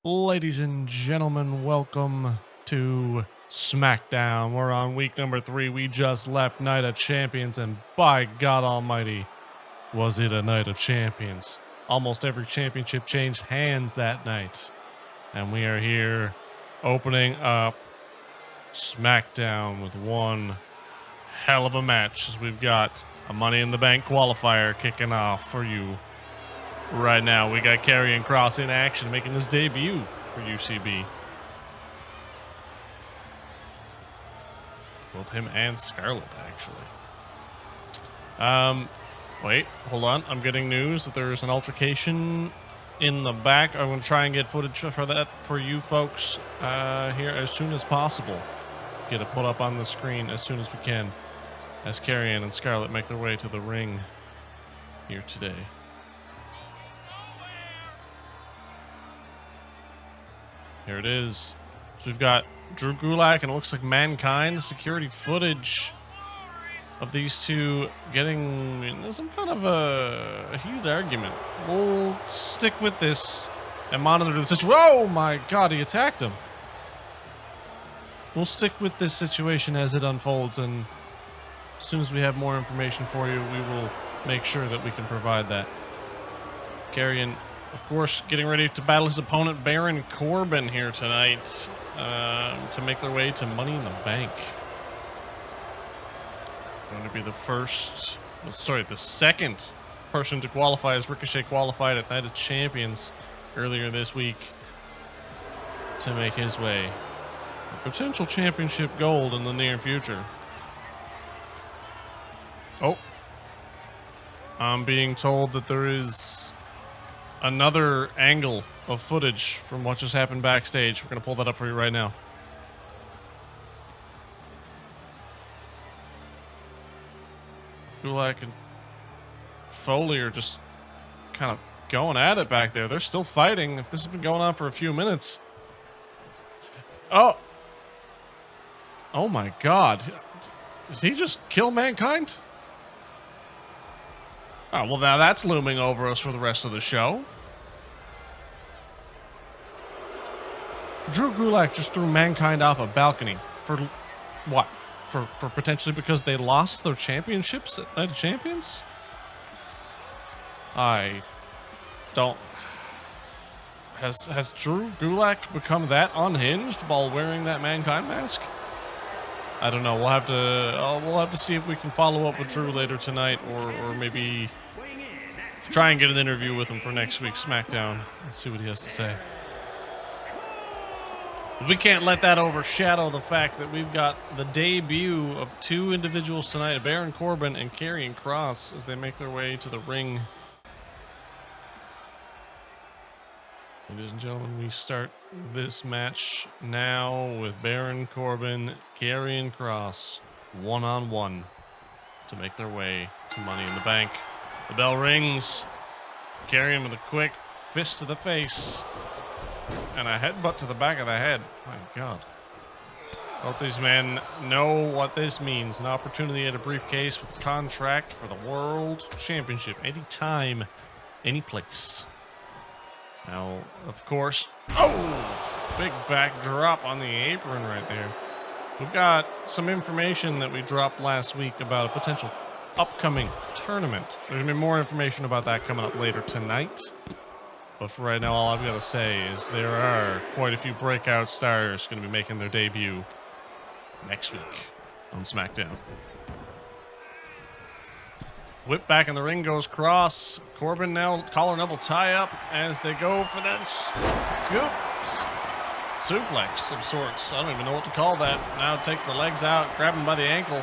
Ladies and gentlemen, welcome to Smackdown. We're on week number 3. We just left Night of Champions, and by God Almighty, was it a Night of Champions. Almost every championship changed hands that night. And we are here opening up Smackdown with one hell of a match, as we've got a Money in the Bank qualifier kicking off for you. Right now, we got Karrion Kross in action, making his debut for UCB. Both him and Scarlett, actually. Wait, hold on. I'm getting news that there's an altercation in the back. I'm going to try and get footage for that for you folks here as soon as possible. Get it put up on the screen as soon as we can, as Karrion and Scarlett make their way to the ring here today. Here it is. So we've got Drew Gulak and it looks like Mankind. Security footage of these two getting in some kind of a heated argument. We'll stick with this and monitor the situation. Oh my God, he attacked him. We'll stick with this situation as it unfolds, and as soon as we have more information for you, we will make sure that we can provide that. Karrion, of course, getting ready to battle his opponent, Baron Corbin, here tonight to make their way to Money in the Bank. Going to be the the second person to qualify, as Ricochet qualified at Night of Champions earlier this week to make his way to potential championship gold in the near future. Oh, I'm being told that there is another angle of footage from what just happened backstage. We're going to pull that up for you right now. Gulak and Foley are just kind of going at it back there. They're still fighting. If this has been going on for a few minutes. Oh my God. Did he just kill Mankind? Oh, well, now that's looming over us for the rest of the show. Drew Gulak just threw Mankind off a balcony. For what? For potentially because they lost their championships at Night of Champions? I don't... Has Drew Gulak become that unhinged while wearing that Mankind mask? I don't know. We'll have to see if we can follow up with Drew later tonight, or maybe try and get an interview with him for next week's SmackDown and see what he has to say. We can't let that overshadow the fact that we've got the debut of two individuals tonight, Baron Corbin and Karrion Kross, as they make their way to the ring. Ladies and gentlemen, we start this match now with Baron Corbin, Karrion Kross, one-on-one to make their way to Money in the Bank. The bell rings. Karrion with a quick fist to the face and a headbutt to the back of the head. My God. Both these men know what this means. An opportunity at a briefcase with a contract for the World Championship. Anytime, any place. Now, of course, big backdrop on the apron right there. We've got some information that we dropped last week about a potential upcoming tournament. There's going to be more information about that coming up later tonight. But for right now, all I've got to say is there are quite a few breakout stars going to be making their debut next week on SmackDown. Whip back in the ring goes Kross. Corbin now collar and elbow tie up as they go for that suplex of sorts. I don't even know what to call that. Now takes the legs out, grab him by the ankle.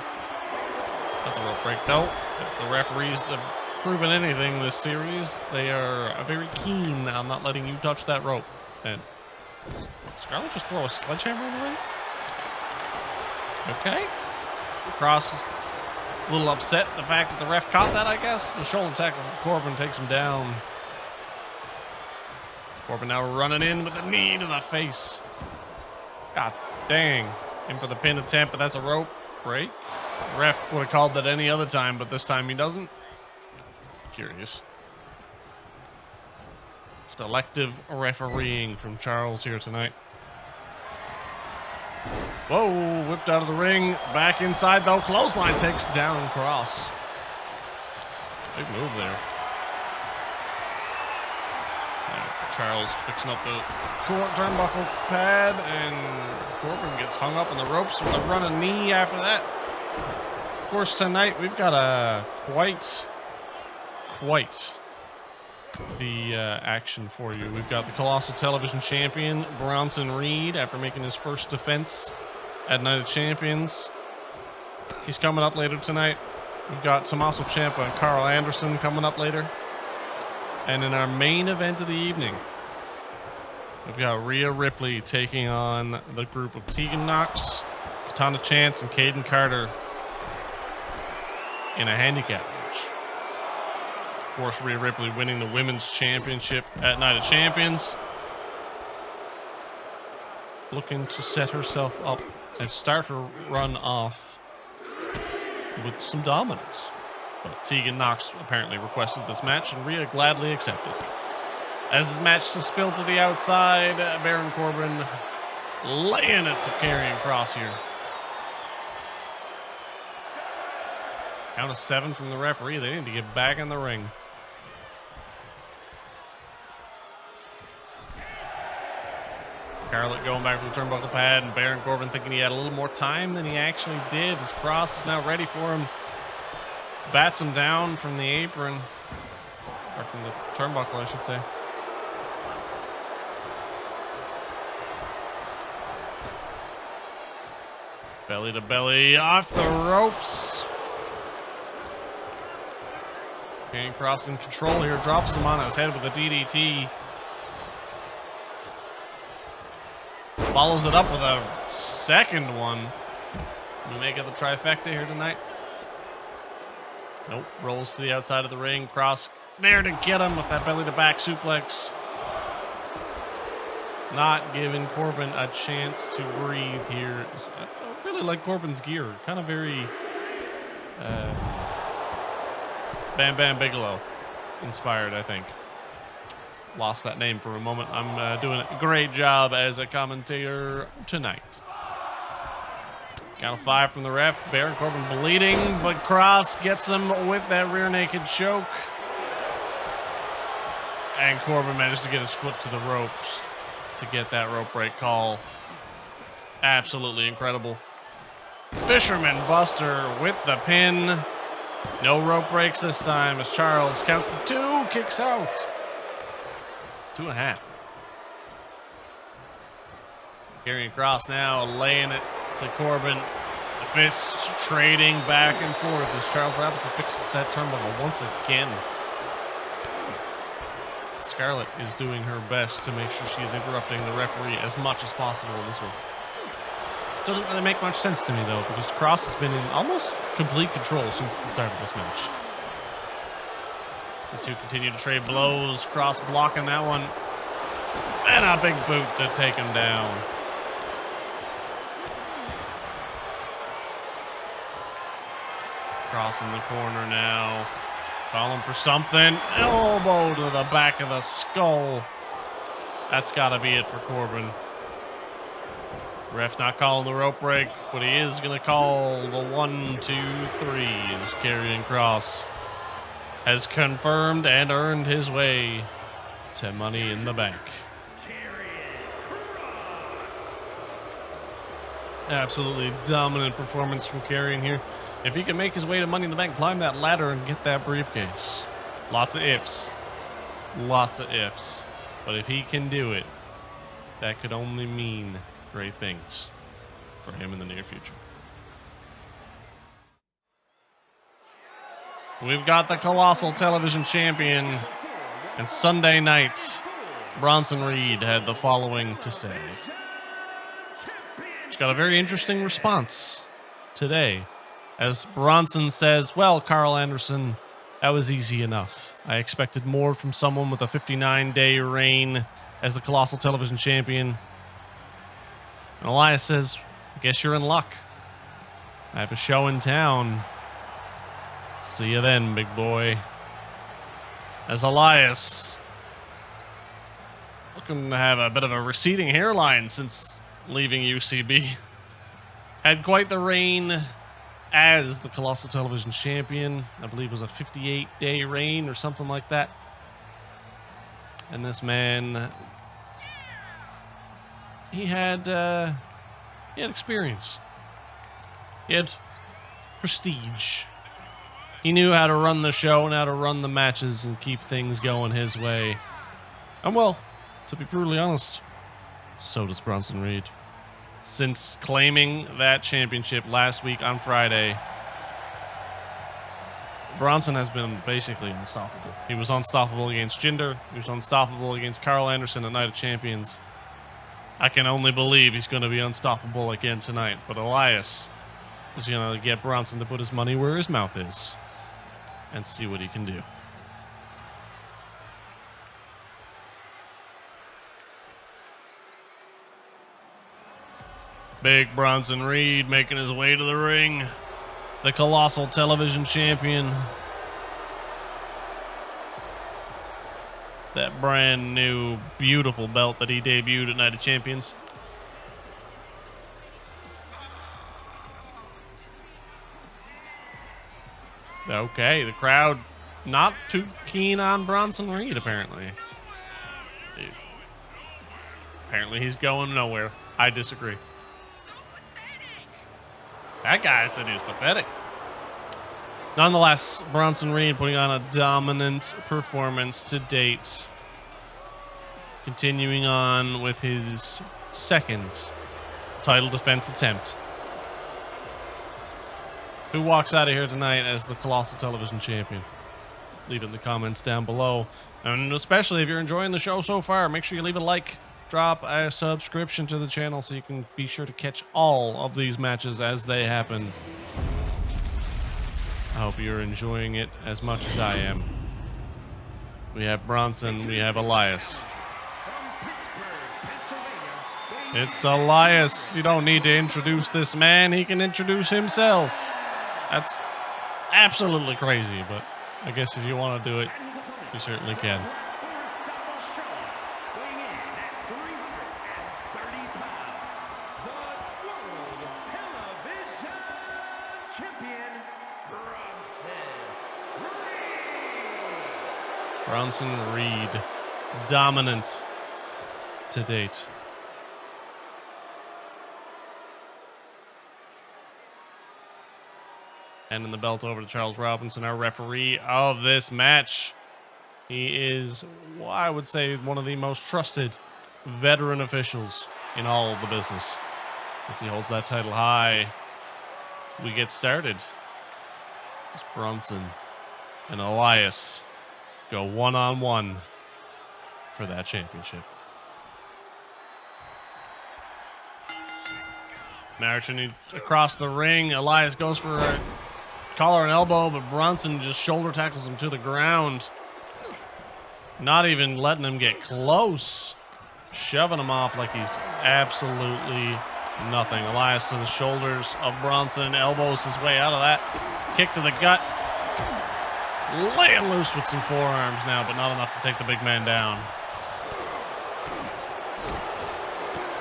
That's a rope break though. If the referees have proven anything this series, they are very keen on not letting you touch that rope. And Scarlett just throw a sledgehammer in the ring? Okay. Kross is a little upset the fact that the ref caught that, I guess. The shoulder tackle from Corbin takes him down. Corbin now running in with a knee to the face. God dang. In for the pin attempt, but that's a rope break. The ref would have called that any other time, but this time he doesn't. Curious. Selective refereeing from Charles here tonight. Whoa, whipped out of the ring. Back inside, though. Clothesline takes down Kross. Big move there. Charles fixing up the turnbuckle pad, and Corbin gets hung up on the ropes with a running knee after that. Of course, tonight we've got a quite the action for you. We've got the Khallassal Television Champion, Bronson Reed, after making his first defense at Night of Champions. He's coming up later tonight. We've got Tommaso Ciampa and Karl Anderson coming up later. And in our main event of the evening, we've got Rhea Ripley taking on the group of Tegan Knox, Katana Chance, and Caden Carter in a handicap match. Of course, Rhea Ripley winning the Women's Championship at Night of Champions. Looking to set herself up and start her run off with some dominance. But Tegan Knox apparently requested this match, and Rhea gladly accepted. As the match is spilled to the outside, Baron Corbin laying it to Karrion Kross here. Count of 7 from the referee. They need to get back in the ring. Scarlett going back for the turnbuckle pad, and Baron Corbin thinking he had a little more time than he actually did, as Kross is now ready for him. Bats him down from the apron, or from the turnbuckle, I should say. Belly to belly, off the ropes. Karrion Kross in control here, drops him on his head with a DDT. Follows it up with a second one. We make it the trifecta here tonight. Nope, rolls to the outside of the ring. Kross there to get him with that belly to back suplex. Not giving Corbin a chance to breathe here. I really like Corbin's gear. Kind of very Bam Bam Bigelow inspired, I think. Lost that name for a moment. I'm doing a great job as a commentator tonight. Count of 5 from the ref. Baron Corbin bleeding, but Kross gets him with that rear naked choke. And Corbin managed to get his foot to the ropes to get that rope break call. Absolutely incredible. Fisherman Buster with the pin. No rope breaks this time as Charles counts the 2, kicks out. 2.5. Karrion Kross now laying it to Corbin. The fists trading back and forth as Charles Robinson fixes that turnbuckle once again. Scarlett is doing her best to make sure she's interrupting the referee as much as possible in this one. Doesn't really make much sense to me, though, because Kross has been in almost complete control since the start of this match. The two continue to trade blows. Kross blocking that one. And a big boot to take him down. Kross in the corner now. Calling for something. Elbow to the back of the skull. That's got to be it for Corbin. Ref not calling the rope break, but he is going to call the 1, 2, 3 as Karrion Kross has confirmed and earned his way to Money in the Bank. Absolutely dominant performance from Karrion here. If he can make his way to Money in the Bank, climb that ladder and get that briefcase. Lots of ifs. Lots of ifs. But if he can do it, that could only mean great things for him in the near future. We've got the Khallassal Television Champion, and Sunday night, Bronson Reed had the following to say. He's got a very interesting response today, as Bronson says, well, Karl Anderson, that was easy enough. I expected more from someone with a 59-day reign as the Khallassal Television Champion. And Elias says, I guess you're in luck. I have a show in town. See you then, big boy. As Elias looking to have a bit of a receding hairline since leaving UCB. Had quite the reign as the Khallassal Television Champion. I believe it was a 58-day reign or something like that. And this man, he had experience. He had prestige. He knew how to run the show and how to run the matches and keep things going his way. And well, to be brutally honest, so does Bronson Reed. Since claiming that championship last week on Friday, Bronson has been basically unstoppable. He was unstoppable against Jinder. He was unstoppable against Carl Anderson at Night of Champions. I can only believe he's going to be unstoppable again tonight. But Elias is going to get Bronson to put his money where his mouth is and see what he can do. Big Bronson Reed making his way to the ring. The Khallassal Television Champion. That brand new, beautiful belt that he debuted at Night of Champions. Okay, the crowd not too keen on Bronson Reed, apparently. Dude. Apparently he's going nowhere. I disagree. That guy said he was pathetic. Nonetheless, Bronson Reed putting on a dominant performance to date. Continuing on with his second title defense attempt. Who walks out of here tonight as the Khallassal Television Champion? Leave it in the comments down below. And especially if you're enjoying the show so far, make sure you leave a like. Drop a subscription to the channel so you can be sure to catch all of these matches as they happen. I hope you're enjoying it as much as I am. We have Bronson, we have Elias. It's Elias. You don't need to introduce this man. He can introduce himself. That's absolutely crazy, but I guess if you want to do it, you certainly can. Bronson Reed, dominant to date. Handing the belt over to Charles Robinson, our referee of this match. He is, well, I would say, one of the most trusted veteran officials in all of the business. As he holds that title high, we get started. As Bronson and Elias go one-on-one for that championship. Marching across the ring, Elias goes for a collar and elbow, but Bronson just shoulder tackles him to the ground. Not even letting him get close. Shoving him off like he's absolutely nothing. Elias to the shoulders of Bronson, elbows his way out of that. Kick to the gut. Laying loose with some forearms now, but not enough to take the big man down.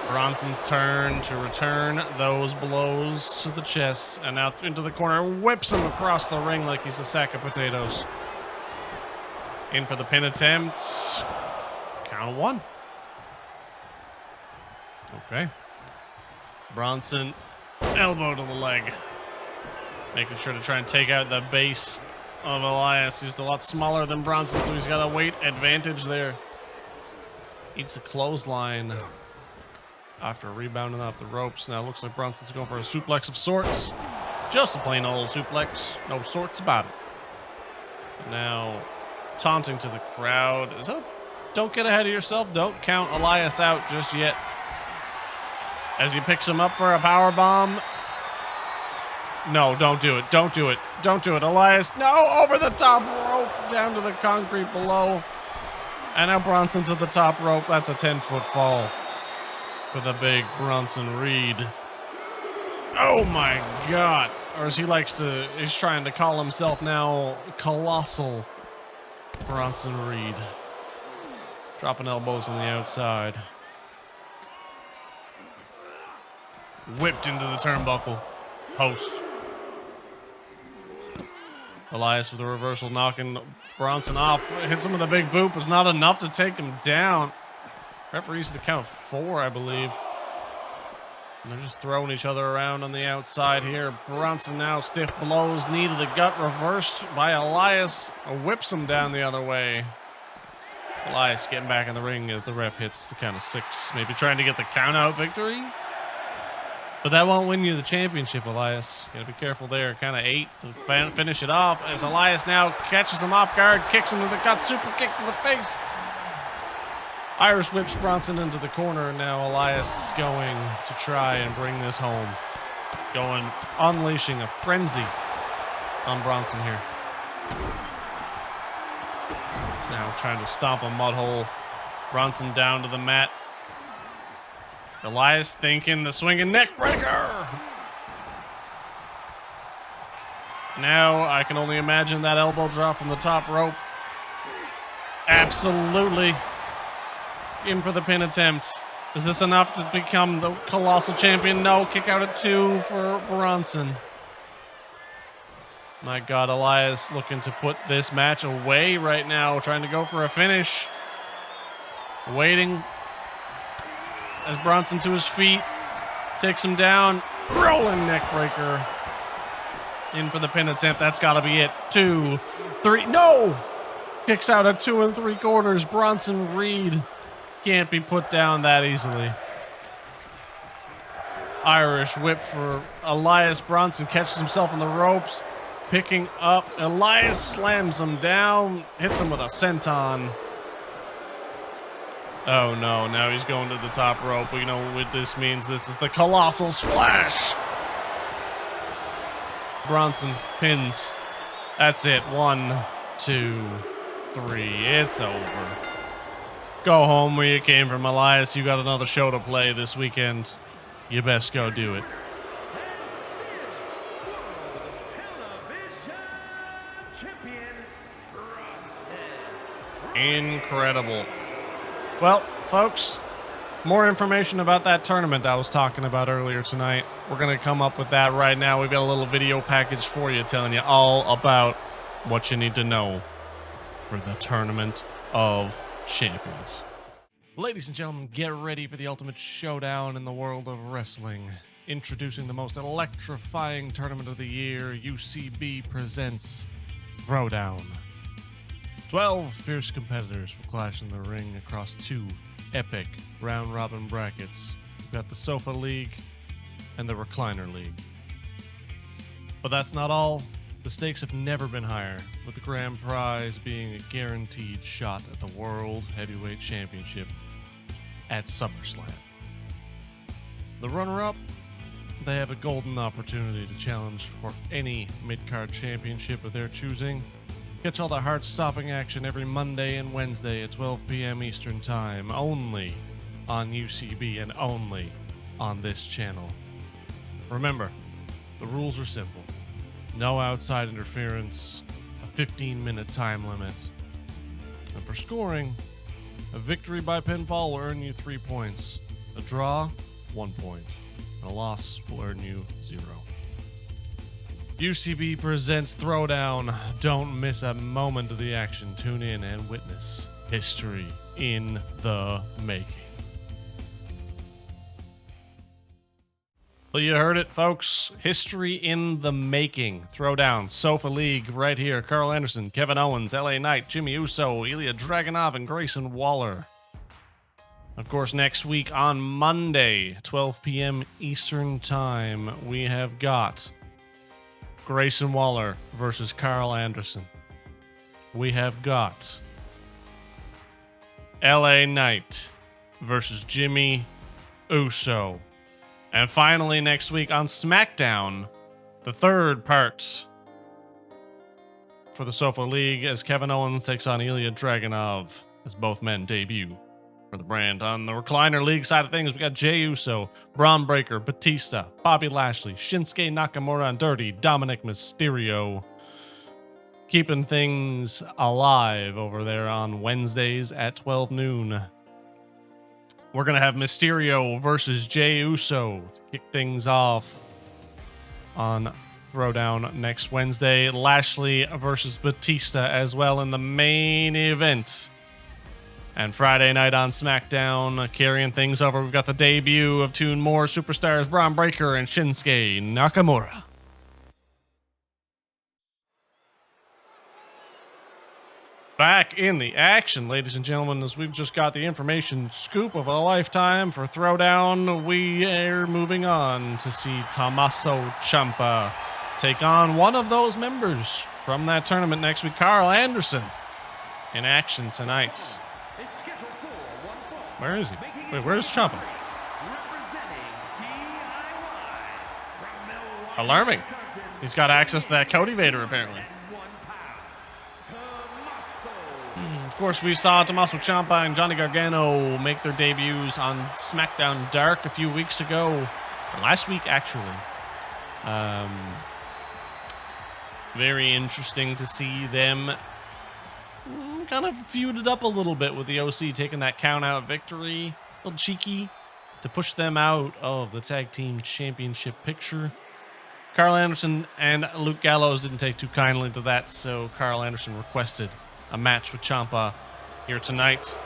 Bronson's turn to return those blows to the chest, and now into the corner, whips him across the ring like he's a sack of potatoes. In for the pin attempt. Count of one. Okay. Bronson, elbow to the leg. Making sure to try and take out the base of Elias. He's a lot smaller than Bronson, so he's got a weight advantage there. Eats a clothesline after rebounding off the ropes. Now it looks like Bronson's going for a suplex of sorts. Just a plain old suplex. No sorts about it. Now taunting to the crowd. Is that, don't get ahead of yourself. Don't count Elias out just yet. As he picks him up for a power bomb. No, don't do it. Don't do it. Don't do it. Elias, no, over the top rope, down to the concrete below. And now Bronson to the top rope. That's a 10-foot fall for the big Bronson Reed. Oh my God. Or as he likes to, he's trying to call himself now, Khallassal Bronson Reed. Dropping elbows on the outside. Whipped into the turnbuckle. Post. Elias with a reversal, knocking Bronson off. Hits him with a big boot, was not enough to take him down. Referees the count of 4, I believe. And they're just throwing each other around on the outside here. Bronson now stiff blows, knee to the gut, reversed by Elias. Whips him down the other way. Elias getting back in the ring as the ref hits the count of 6. Maybe trying to get the count out victory. But that won't win you the championship, Elias. You gotta be careful there. Count of 8 to finish it off as Elias now catches him off guard, kicks him to the gut, super kick to the face. Irish whips Bronson into the corner, and now Elias is going to try and bring this home. Unleashing a frenzy on Bronson here. Now trying to stomp a mud hole. Bronson down to the mat. Elias thinking the swinging neck breaker. Now I can only imagine that elbow drop from the top rope. Absolutely. In for the pin attempt. Is this enough to become the Khallassal champion? No. Kick out at 2 for Bronson. My God, Elias looking to put this match away right now. Trying to go for a finish. Waiting. As Bronson to his feet. Takes him down. Rolling neck breaker. In for the pin attempt. That's got to be it. 2, 3. No! Kicks out at 2 3/4. Bronson Reed can't be put down that easily. Irish whip for Elias. Bronson catches himself on the ropes. Picking up. Elias slams him down. Hits him with a senton. Oh no, now he's going to the top rope. We know what this means. This is the Khallassal Splash. Bronson pins. That's it. 1, 2, 3. It's over. Go home where you came from, Elias. You got another show to play this weekend. You best go do it. Incredible. Well, folks, more information about that tournament I was talking about earlier tonight. We're going to come up with that right now. We've got a little video package for you telling you all about what you need to know for the Tournament of Champions. Ladies and gentlemen, get ready for the ultimate showdown in the world of wrestling. Introducing the most electrifying tournament of the year, UCB presents Throwdown. 12 fierce competitors will clash in the ring across 2 epic round-robin brackets. We've got the Sofa League and the Recliner League. But that's not all. The stakes have never been higher, with the grand prize being a guaranteed shot at the World Heavyweight Championship at SummerSlam. The runner-up, they have a golden opportunity to challenge for any mid-card championship of their choosing. Catch all the heart-stopping action every Monday and Wednesday at 12 p.m. Eastern Time, only on UCB and only on this channel. Remember, the rules are simple. No outside interference, a 15-minute time limit. And for scoring, a victory by pinfall will earn you 3 points. A draw, 1 point. And a loss will earn you 0. UCB presents Throwdown. Don't miss a moment of the action. Tune in and witness history in the making. Well, you heard it, folks. History in the making. Throwdown, Sofa League, right here. Carl Anderson, Kevin Owens, LA Knight, Jimmy Uso, Ilya Dragunov, and Grayson Waller. Of course, next week on Monday, 12 p.m. Eastern Time, we have got Grayson Waller versus Carl Anderson. We have got LA Knight versus Jimmy Uso. And finally, next week on Smackdown, the third part for the Sofa League as Kevin Owens takes on Ilya Dragunov as both men debut for the brand. On the Recliner League side of things, we got Jey Uso, Braun Breaker, Batista, Bobby Lashley, Shinsuke Nakamura and Dirty, Dominic Mysterio. keeping things alive over there on Wednesdays at 12 noon. We're going to have Mysterio versus Jey Uso to kick things off on Throwdown next Wednesday. Lashley versus Batista as well in the main event. And Friday night on Smackdown, carrying things over, we've got the debut of two more superstars, Braun Breaker and Shinsuke Nakamura. Back in the action, ladies and gentlemen, as we've just got the information scoop of a lifetime for Throwdown, we are moving on to see Tommaso Ciampa take on one of those members from that tournament next week, Karl Anderson, in action tonight. Where is he? Wait, where's Ciampa? Alarming. He's got access to that Cody Vader, apparently. Of course, we saw Tommaso Ciampa and Johnny Gargano make their debuts on SmackDown Dark a few weeks ago. Or last week, actually. Very interesting to see them kind of feuded up a little bit with the OC, taking that count-out victory. A little cheeky to push them out of the Tag Team Championship picture. Karl Anderson and Luke Gallows didn't take too kindly to that, so Karl Anderson requested a match with Ciampa here tonight.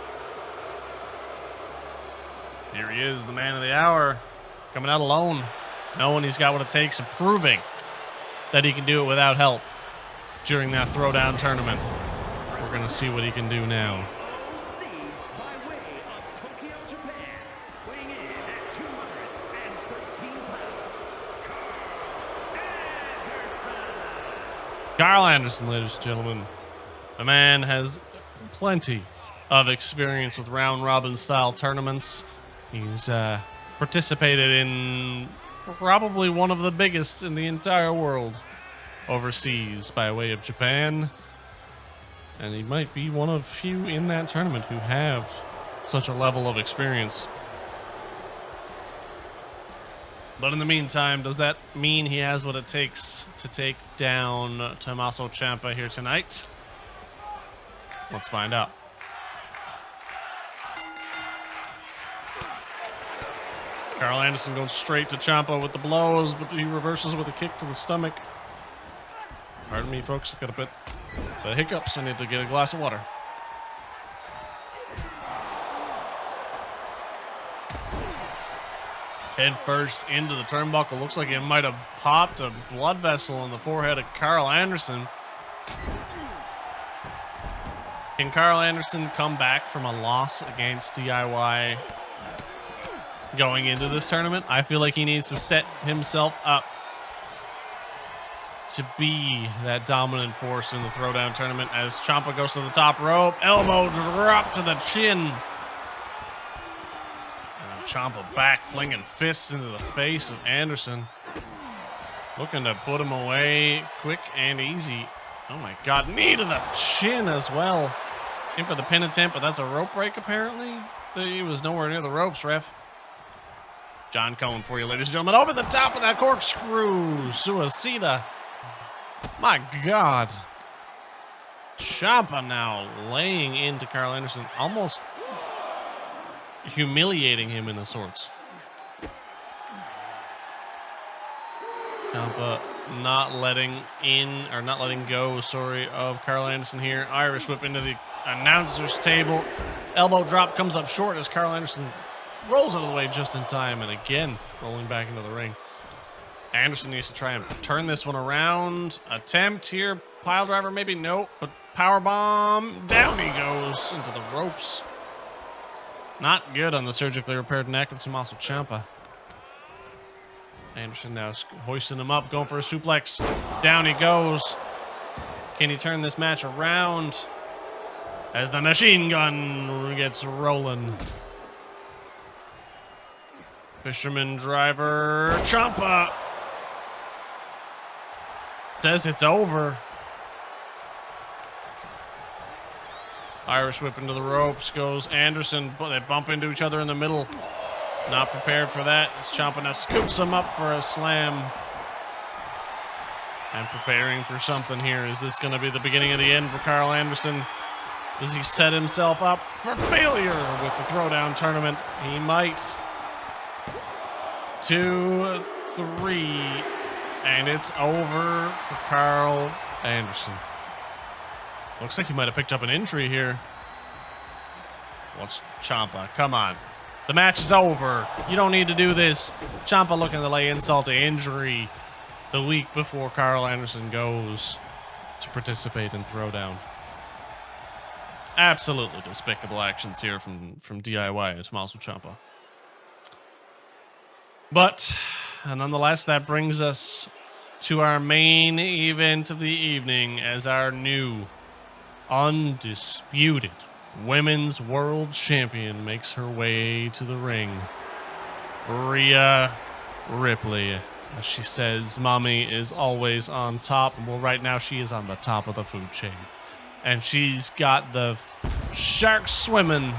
Here he is, the man of the hour, coming out alone, knowing he's got what it takes and proving that he can do it without help during that Throwdown tournament. We're going to see what he can do now. Karl Anderson, ladies and gentlemen. The man has plenty of experience with round-robin style tournaments. He's participated in probably one of the biggest in the entire world overseas by way of Japan. And he might be one of few in that tournament who have such a level of experience. But in the meantime, does that mean he has what it takes to take down Tommaso Ciampa here tonight? Let's find out. Karl Anderson goes straight to Ciampa with the blows, but he reverses with a kick to the stomach. Pardon me, folks. I've got a bit of hiccups. I need to get a glass of water. Head first into the turnbuckle. Looks like it might have popped a blood vessel in the forehead of Karl Anderson. Can Karl Anderson come back from a loss against DIY going into this tournament? I feel like he needs to set himself up to be that dominant force in the Throwdown tournament as Ciampa goes to the top rope. Elbow drop to the chin. And Ciampa back flinging fists into the face of Anderson. Looking to put him away quick and easy. Oh my God, knee to the chin as well. In for the pin attempt, but that's a rope break apparently. He was nowhere near the ropes, ref. John Cohen for you, ladies and gentlemen. Over the top of that corkscrew. Suicida. My God. Ciampa now laying into Karl Anderson, almost humiliating him in the sorts. Ciampa not letting go of Karl Anderson here. Irish whip into the announcer's table. Elbow drop comes up short as Karl Anderson rolls out of the way just in time, and again rolling back into the ring. Anderson needs to try and turn this one around. Attempt here. Pile driver, maybe. Nope. But power bomb. Down he goes into the ropes. Not good on the surgically repaired neck of Tommaso Ciampa. Anderson now hoisting him up, going for a suplex. Down he goes. Can he turn this match around as the machine gun gets rolling? Fisherman driver. Ciampa says it's over. Irish whip into the ropes goes Anderson, but they bump into each other in the middle. Not prepared for that. As Ciampa now scoops him up for a slam. and preparing for something here. Is this going to be the beginning of the end for Karl Anderson? Does he set himself up for failure with the throwdown tournament? He might. 2, 3, and it's over for Karl Anderson. Looks like he might have picked up an injury here. What's Ciampa? Come on. The match is over. You don't need to do this. Ciampa looking to lay insult to injury the week before Karl Anderson goes to participate in Throwdown. Absolutely despicable actions here from DIY and Tommaso Ciampa. But nonetheless, that brings us to our main event of the evening as our new undisputed Women's World Champion makes her way to the ring. Rhea Ripley. As she says, mommy is always on top. Well, right now she is on the top of the food chain. And she's got the sharks swimming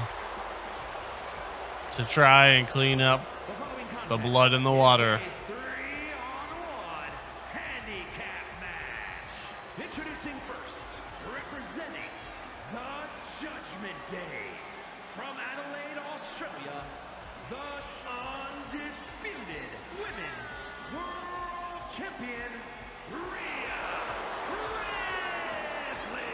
to try and clean up the blood in the water. Introducing first, representing the Judgment Day, from Adelaide, Australia, the undisputed Women's World Champion, Rhea Ripley.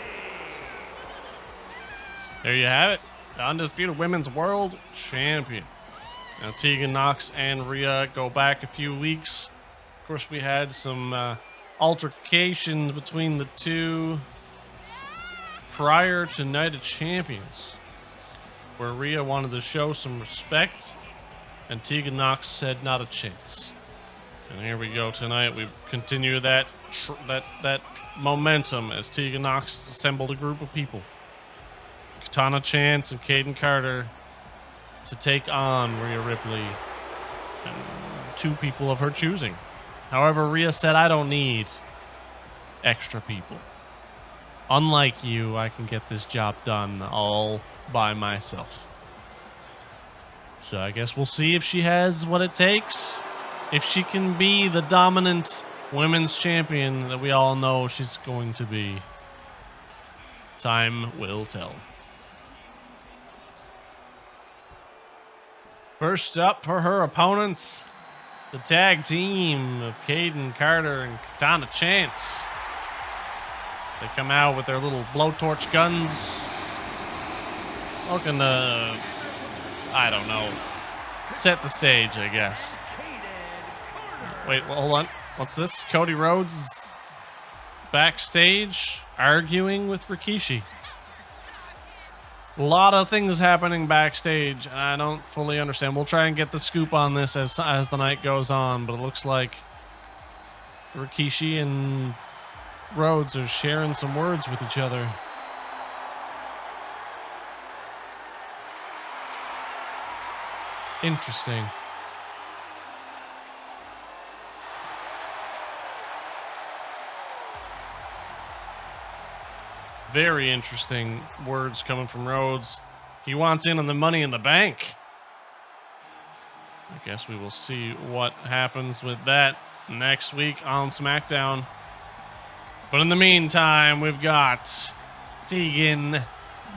There you have it. The undisputed Women's World Champion. Now, Tegan Nox and Rhea go back a few weeks. Of course, we had some altercations between the two prior to Night of Champions, where Rhea wanted to show some respect, and Tegan Nox said not a chance. And here we go tonight. We continue that momentum as Tegan Nox has assembled a group of people, Katana Chance and Kaden Carter, to take on Rhea Ripley, and two people of her choosing. However, Rhea said, I don't need extra people. Unlike you, I can get this job done all by myself. So I guess we'll see if she has what it takes. If she can be the dominant women's champion that we all know she's going to be. Time will tell. First up for her opponents, the tag team of Kaden Carter and Katana Chance. They come out with their little blowtorch guns, looking to, I don't know, set the stage, I guess. Wait, well, hold on. What's this? Cody Rhodes is backstage arguing with Rikishi. A lot of things happening backstage, and I don't fully understand. We'll try and get the scoop on this as the night goes on, but it looks like Rikishi and Rhodes are sharing some words with each other. Interesting. Very interesting words coming from Rhodes. He wants in on the Money in the Bank. I guess we will see what happens with that next week on Smackdown. But in the meantime, we've got Tegan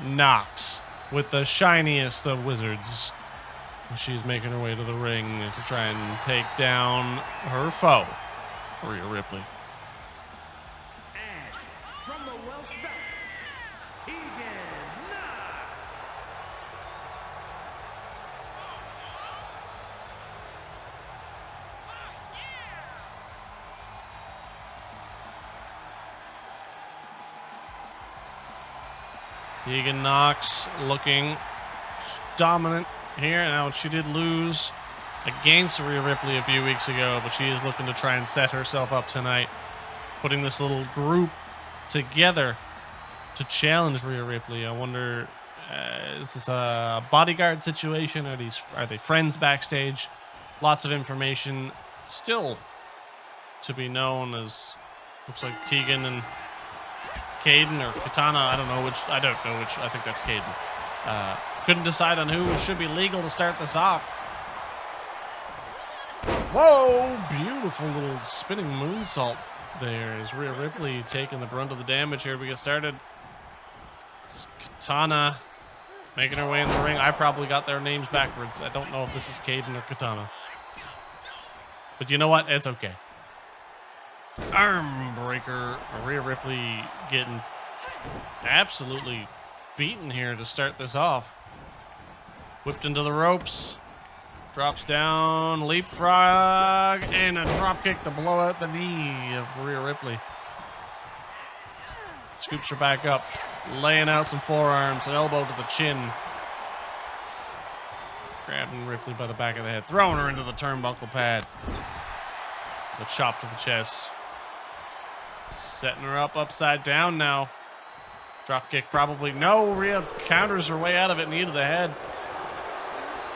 Nox with the shiniest of wizards. She's making her way to the ring to try and take down her foe, Rhea Ripley. And from the Welsh Valley, Tegan Nox. Tegan Nox looking dominant here. Now, she did lose against Rhea Ripley a few weeks ago, but she is looking to try and set herself up tonight, putting this little group together to challenge Rhea Ripley. I wonder, is this a bodyguard situation? Are they friends backstage? Lots of information still to be known, as looks like Tegan and Kaden or Katana. I don't know which. I think that's Kaden. Couldn't decide on who should be legal to start this off. Whoa! Beautiful little spinning moonsault There's Rhea Ripley taking the brunt of the damage here. We get started. It's Katana making her way in the ring. I probably got their names backwards. I don't know if this is Kaden or Katana. But you know what? It's okay. Arm breaker. Rhea Ripley getting absolutely beaten here to start this off. Whipped into the ropes. Drops down, leapfrog, and a drop kick to blow out the knee of Rhea Ripley. Scoops her back up, laying out some forearms, an elbow to the chin. Grabbing Ripley by the back of the head, throwing her into the turnbuckle pad. The chop to the chest. Setting her up upside down now. Drop kick probably. No, Rhea counters her way out of it, knee to the head.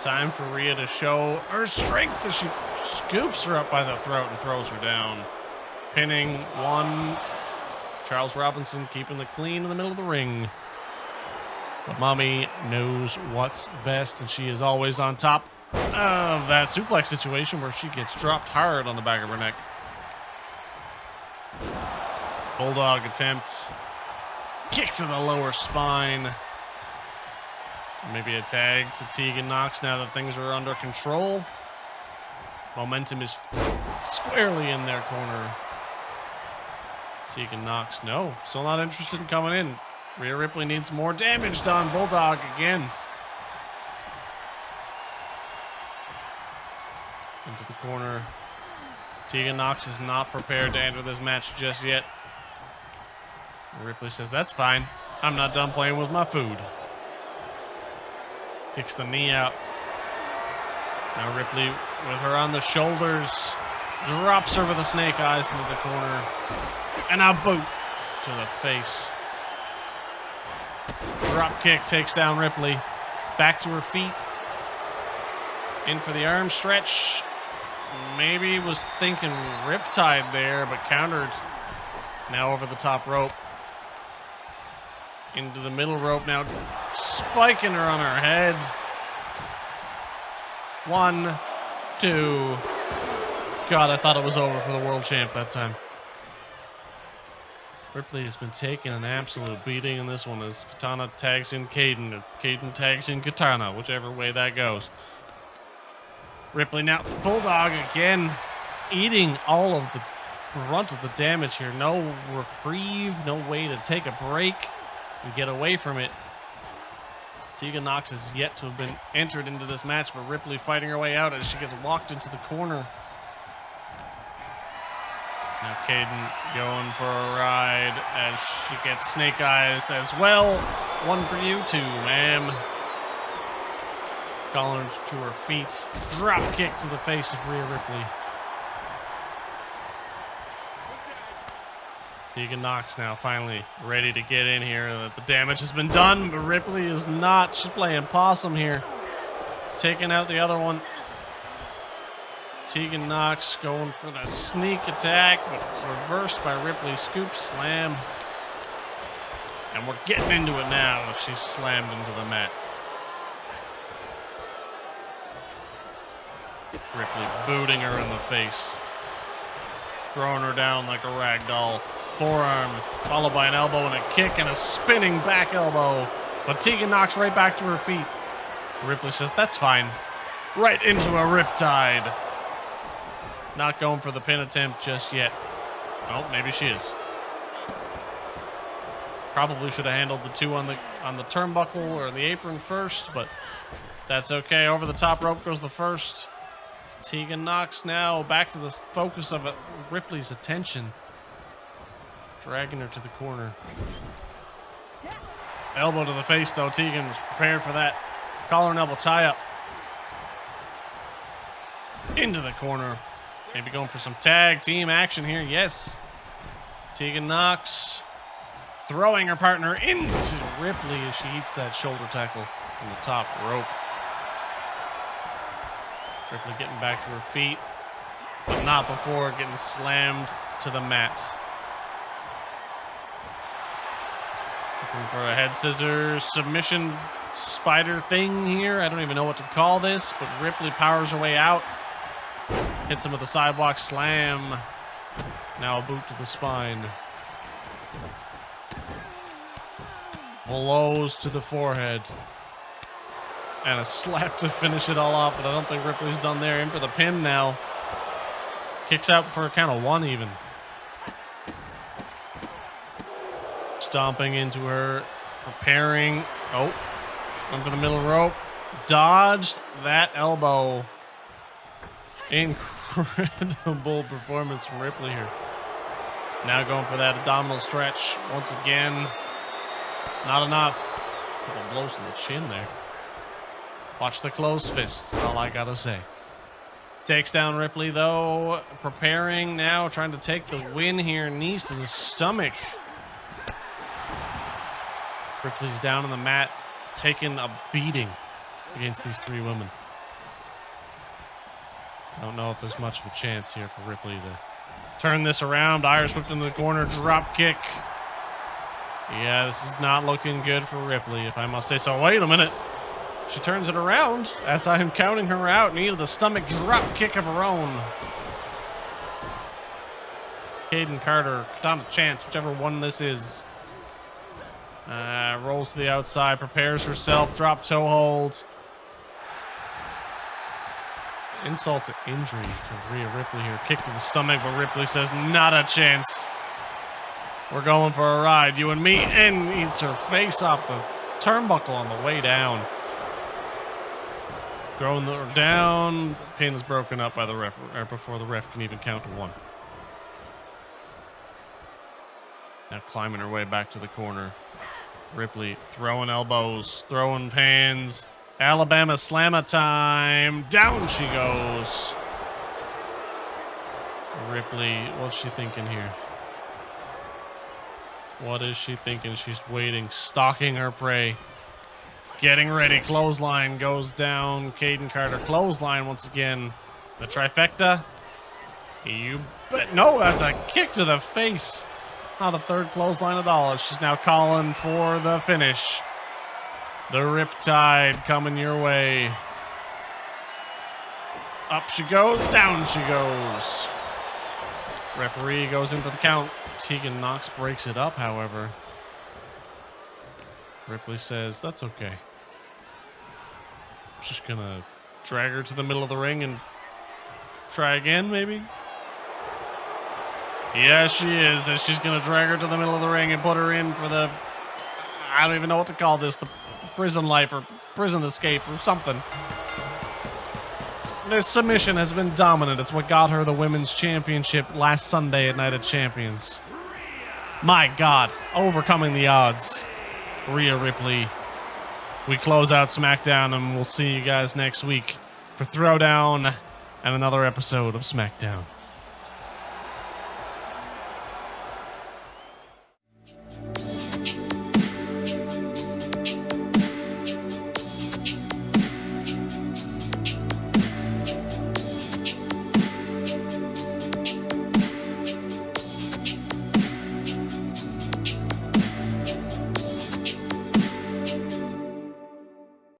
Time for Rhea to show her strength as she scoops her up by the throat and throws her down. Pinning one. Charles Robinson keeping it clean in the middle of the ring. But Mommy knows what's best, and she is always on top of that suplex situation where she gets dropped hard on the back of her neck. Bulldog attempt. Kick to the lower spine. Maybe a tag to Tegan Nox now that things are under control. Momentum is squarely in their corner. Tegan Nox, no, still not interested in coming in. Rhea Ripley needs more damage done. Bulldog again. Into the corner. Tegan Nox is not prepared to enter this match just yet. Ripley says, that's fine. I'm not done playing with my food. Kicks the knee out. Now Ripley with her on the shoulders. Drops her with the snake eyes into the corner. And a boot to the face. Drop kick takes down Ripley. Back to her feet. In for the arm stretch. Maybe was thinking riptide there, but countered. Now over the top rope. Into the middle rope now. Spiking her on her head. 1, 2. God, I thought it was over for the world champ that time. Ripley has been taking an absolute beating in this one as Katana tags in Kaden, or Kaden tags in Katana, whichever way that goes. Ripley now, Bulldog again, eating all of the brunt of the damage here. No reprieve, no way to take a break and get away from it. Tegan Nox has yet to have been entered into this match, but Ripley fighting her way out as she gets walked into the corner. Now Kaden going for a ride as she gets snake eyes as well. One for you too, ma'am. Calling her to her feet. Drop kick to the face of Rhea Ripley. Tegan Nox now finally ready to get in here. The damage has been done, but Ripley is not. She's playing possum here. Taking out the other one. Tegan Nox going for the sneak attack, but reversed by Ripley. Scoop slam. And we're getting into it now as she's slammed into the mat. Ripley booting her in the face. Throwing her down like a rag doll. Forearm, followed by an elbow and a kick and a spinning back elbow. But Tegan Nox right back to her feet. Ripley says, that's fine. Right into a riptide. Not going for the pin attempt just yet. Oh, maybe she is. Probably should have handled the two on the turnbuckle or the apron first, but that's okay. Over the top rope goes the first. Tegan Nox now back to the focus of Ripley's attention. Dragging her to the corner. Elbow to the face, though. Tegan was prepared for that. Collar and elbow tie up. Into the corner. Maybe going for some tag team action here. Yes. Tegan Nox throwing her partner into Ripley as she eats that shoulder tackle from the top rope. Ripley getting back to her feet, but not before getting slammed to the mat. Looking for a head scissors submission spider thing here. I don't even know what to call this, but Ripley powers her way out. Hits him with a sidewalk slam. Now a boot to the spine. Blows to the forehead. And a slap to finish it all off, but I don't think Ripley's done there. In for the pin now. Kicks out for a count of 1 even. Stomping into her. Preparing. Oh. Going for the middle rope. Dodged that elbow. Incredible performance from Ripley here. Now going for that abdominal stretch once again. Not enough. Couple blows to the chin there. Watch the closed fist. That's all I gotta say. Takes down Ripley though. Preparing now, trying to take the win here. Knees to the stomach. Ripley's down on the mat, taking a beating against these 3 women. I don't know if there's much of a chance here for Ripley to turn this around. Irish whipped into the corner, drop kick. Yeah, this is not looking good for Ripley, if I must say so. Wait a minute. She turns it around as I am counting her out. Knee to the stomach, drop kick of her own. Kayden Carter, Katana Chance, whichever one this is. Rolls to the outside, prepares herself, drop toe hold. Insult to injury to Rhea Ripley here. Kick to the stomach, but Ripley says, not a chance. We're going for a ride, you and me, and eats her face off the turnbuckle on the way down. Throwing her down. Pin is broken up by the ref before the ref can even count to 1. Now climbing her way back to the corner. Ripley throwing elbows, throwing hands. Alabama Slammer time. Down she goes. Ripley, what's she thinking here? What is she thinking? She's waiting, stalking her prey. Getting ready. Clothesline goes down. Kayden Carter clothesline once again. The trifecta. You bet. No, that's a kick to the face. Not a third clothesline at all. She's now calling for the finish. The Riptide coming your way. Up she goes. Down she goes. Referee goes in for the count. Tegan Knox breaks it up, however. Ripley says, that's okay. Just gonna drag her to the middle of the ring and try again, maybe? Yeah, she is. And she's gonna drag her to the middle of the ring and put her in for the, I don't even know what to call this, the prison life or prison escape or something. This submission has been dominant. It's what got her the women's championship last Sunday at Night of Champions. My God, overcoming the odds. Rhea Ripley. We close out SmackDown, and we'll see you guys next week for Throwdown and another episode of SmackDown.